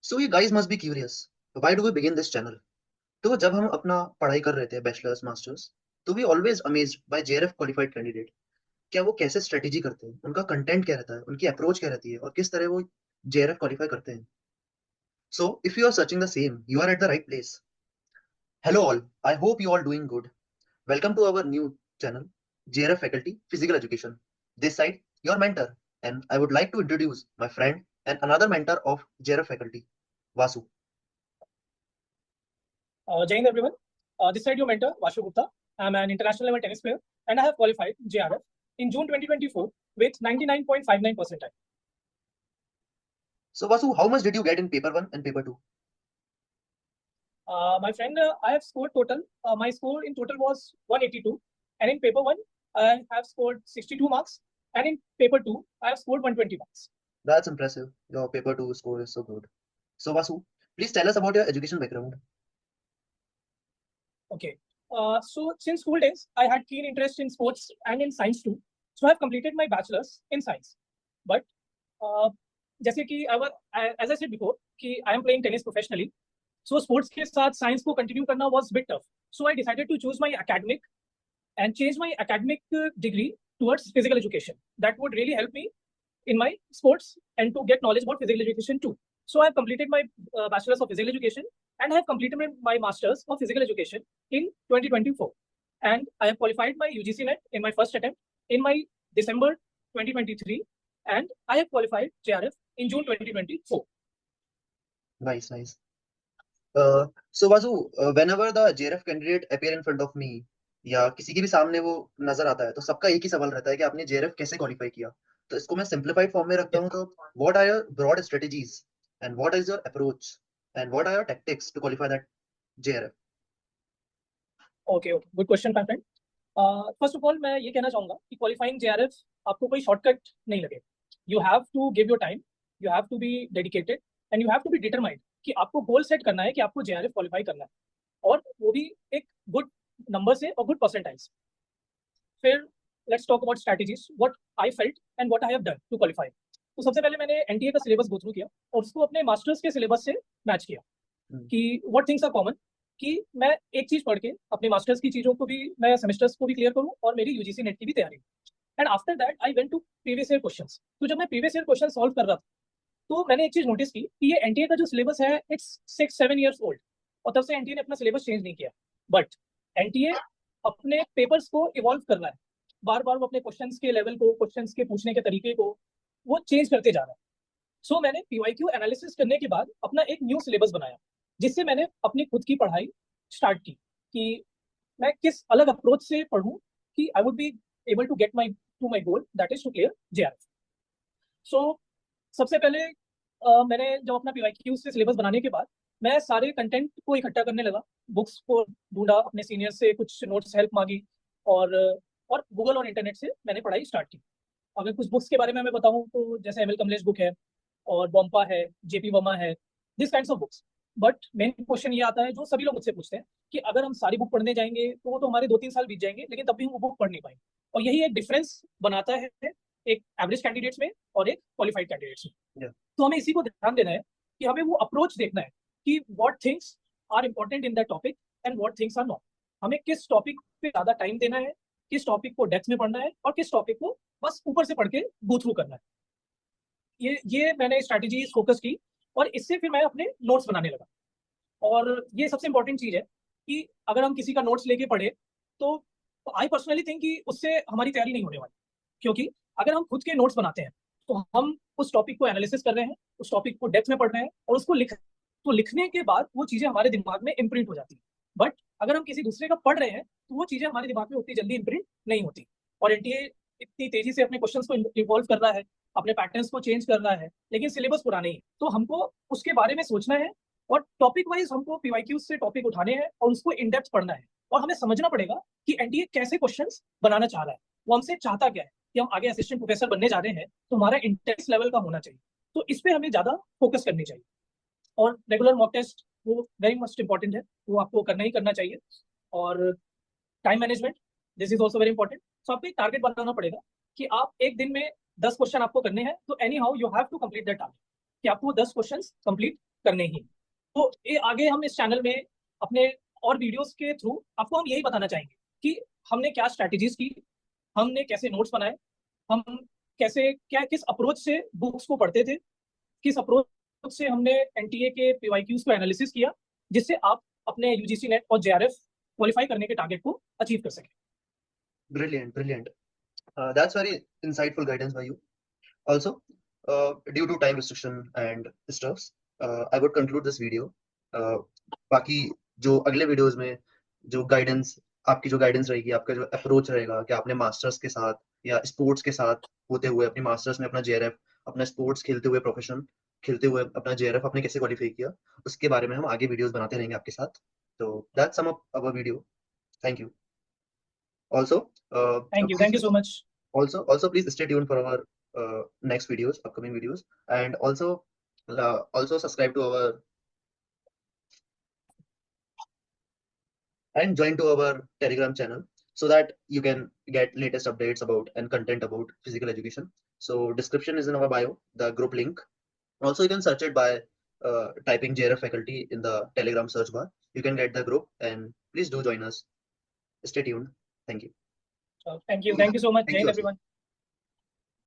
So you guys must be curious. Why do we begin this channel? तो जब हम अपना पढ़ाई कर रहे थे बैचलर्स मास्टर्स तो we always amazed by JRF qualified candidate. क्या वो कैसे स्ट्रेटेजी करते हैं, उनका कंटेंट क्या रहता है, उनकी अप्रोच क्या रहती है और किस तरह वो जेआरएफ क्वालिफाई करते हैं। So if you are searching the same you are at the right place. Hello all, I hope you all doing good. Welcome to our new channel JRF faculty physical education. This side your mentor and I would like to introduce my friend and another mentor of JRF faculty, Vasu. Jai Hind everyone. This side your mentor, Vashu Gupta. I'm an international level tennis player and I have qualified JRF in June 2024 with 99.59 percentile. So Vasu, how much did you get in paper 1 and paper 2? My friend, I have scored total. My score in total was 182 and in paper 1 I have scored 62 marks and in paper 2 I have scored 120 marks. That's impressive. Your paper 2 score is so good. So Vasu, please tell us about your education background. Okay. So since school days, I had keen interest in sports and in science too. So I have completed my bachelor's in science. But जैसे कि as I said before, कि I am playing tennis professionally. So sports के साथ science को continue करना was a bit tough. So I decided to choose my academic and change my academic degree towards physical education. That would really help me in my sports and to get knowledge about physical education too. So I have completed my bachelor's of physical education and I have completed my master's of physical education in 2024. And I have qualified my UGC NET in my first attempt in my December 2023 and I have qualified JRF in June 2024. Nice, nice. So Vasu, whenever the JRF candidate appear in front of me या किसी के भी सामने वो नजर आता है तो सबका एक ही सवाल रहता है कि आपने जेआरएफ कैसे क्वालिफाई किया। तो इसको मैं सिंप्लीफाइड फॉर्म में रखता हूँ। तो what are your broad strategies and what is your approach and what are your tactics to qualify that JRF? Okay, good question, my friend. First of all मैं ये कहना चाहूंगा कि क्वालिफाइंग जेआरएफ आपको कोई शॉर्टकट नहीं लगे. You have to give your time, you have to be dedicated and you have to be determined कि आपको गोल सेट करना है कि आपको जेआरएफ क्वालिफाई करना है और वो भी एक गुड नंबर से और गुड परसेंटाइज. फिर let's talk about strategies, what I felt and what I have done to qualify. तो सबसे पहले मैंने एनटीए का सिलेबस गो थ्रू किया और उसको अपने मास्टर्स के सिलेबस से मैच किया कि व्हाट थिंग्स आर कॉमन, कि मैं एक चीज पढ़ के अपने मास्टर्स की चीजों को भी मैं सेमेस्टर्स को भी क्लियर करूं और मेरी यूजीसी नेट की भी तैयारी. And after that I went to previous year questions. तो जब मैं प्रीवियस ईयर क्वेश्चन सॉल्व कर रहा था तो मैंने एक चीज नोटिस की कि ये एनटीए का जो सिलेबस है इट्स 6-7 ईयर्स ओल्ड और तब से एनटीए ने अपना सिलेबस चेंज नहीं किया. बट एनटीए अपने पेपर्स को इवॉल्व कर रहा है, बार बार वो अपने क्वेश्चंस के लेवल को, क्वेश्चंस के पूछने के तरीके को वो चेंज करते जा रहा है. सो मैंने पीवाईक्यू एनालिसिस करने के बाद अपना एक न्यू सिलेबस बनाया जिससे मैंने अपनी खुद की पढ़ाई स्टार्ट की कि मैं किस अलग अप्रोच से पढ़ूं कि I would be able to get my goal, that is to clear JRF. So सबसे पहले मैंने जब अपना पीवाईक्यू से सिलेबस बनाने के बाद मैं सारे कंटेंट को इकट्ठा करने लगा, बुक्स को ढूंढा, अपने सीनियर से कुछ नोट्स हेल्प मांगी और गूगल और इंटरनेट से मैंने पढ़ाई स्टार्ट की. अगर कुछ बुक्स के बारे में मैं बताऊं तो जैसे एमएल कमलेश बुक है और बॉम्पा है, जेपी वर्मा है, this kinds of books. But main question ये आता है जो सभी लोग मुझसे पूछते हैं कि अगर हम सारी बुक पढ़ने जाएंगे तो वो तो हमारे 2-3 साल बीत जाएंगे लेकिन तब भी हम वो बुक पढ़ नहीं पाएंगे. और यही एक डिफरेंस बनाता है एक एवरेज कैंडिडेट्स में और एक क्वालिफाइड कैंडिडेट्स में. तो हमें इसी को ध्यान देना है कि हमें वो अप्रोच देखना है कि what things are important in that topic and what things are not. हमें किस टॉपिक पे ज्यादा टाइम देना है, किस टॉपिक को डेप्थ में पढ़ना है और किस टॉपिक को बस ऊपर से पढ़ के गो थ्रू करना है. ये मैंने स्ट्रैटेजी फोकस की और इससे फिर मैं अपने नोट्स बनाने लगा. और ये सबसे इंपॉर्टेंट चीज है कि अगर हम किसी का नोट्स लेके पढ़े तो आई पर्सनली थिंक कि उससे हमारी तैयारी नहीं होने वाली, क्योंकि अगर हम खुद के नोट्स बनाते हैं तो हम उस टॉपिक को एनालिसिस कर रहे हैं, उस टॉपिक को डेप्थ में पढ़ रहे हैं और उसको लिखने के बाद वो चीजें हमारे दिमाग में इम्प्रिंट हो जाती है. बट अगर हम किसी दूसरे का पढ़ रहे हैं तो वो चीजें हमारे दिमाग में उतनी जल्दी इम्प्रिंट नहीं होती. और एनटीए इतनी तेजी से अपने क्वेश्चंस को इवॉल्व कर रहा है, अपने पैटर्न्स को चेंज कर रहा है, लेकिन सिलेबस पुराना ही है. तो हमको उसके बारे में सोचना है और टॉपिक वाइज हमको पीवाईक्यू से टॉपिक उठाने हैं और उसको इन डेप्थ पढ़ना है. और हमें समझना पड़ेगा कि एनटीए कैसे क्वेश्चंस बनाना चाह रहा है, वो हमसे चाहता क्या है. कि हम आगे असिस्टेंट प्रोफेसर बनने जा रहे हैं तो हमारा इंटेंस लेवल का होना चाहिए, तो इस पे हमें ज्यादा फोकस करनी चाहिए. और रेगुलर मॉक टेस्ट वो वेरी मस्ट इंपॉर्टेंट है, वो आपको करना ही करना चाहिए. और time management, this is also very important. So आपको एक टारगेट बनाना पड़ेगा कि आप एक दिन में 10 क्वेश्चन आपको करने हैं, तो anyhow you have to complete that target कि आपको 10 क्वेश्चन कंप्लीट करने ही। तो ये आगे हम इस चैनल में अपने और वीडियोस के थ्रू आपको हम यही बताना चाहेंगे कि हमने क्या स्ट्रैटेजीज की, हमने कैसे नोट्स बनाए, हम कैसे क्या किस अप्रोच से बुक्स को पढ़ते थे, किस अप्रोच से हमने एनटीए के पीवाईक्यूज को एनालिसिस किया, जिससे आप अपने यूजीसी नेट और जेआरएफ क्वालिफाई करने के टारगेट को अचीव कर सकें। Brilliant, brilliant. That's very insightful guidance by you. Also, due to time restriction and stuffs, I would conclude this video. बाकी जो अगले वीडियोस में जो गाइडेंस आपकी जो गाइडेंस रहेगी, आपका जो अप्रोच रहेगा कि आपने मास्टर्स के साथ या स्पोर्ट्स के साथ होते हुए अपनी मास्टर्स में अपना जेआरएफ, अपना स्पोर्ट्स खेलते हुए प्रोफेशन खेलते हुए अपना जेआरएफ आपने कैसे क्वालिफाई किया, उसके बारे में हम आगे वीडियोस बनाते रहेंगे आपके साथ. तो that's some of our video. Thank you. Also, thank you please so much. also please stay tuned for our next videos, upcoming videos, and also subscribe to our and join to our Telegram channel so that you can get latest updates about and content about physical education. So description is in our bio, the group link. Also, you can search it by typing JRF faculty in the Telegram search bar. You can get the group, and please do join us. Stay tuned. Thank you. Thank you so much. Thank जय you, Hind Asif. Everyone.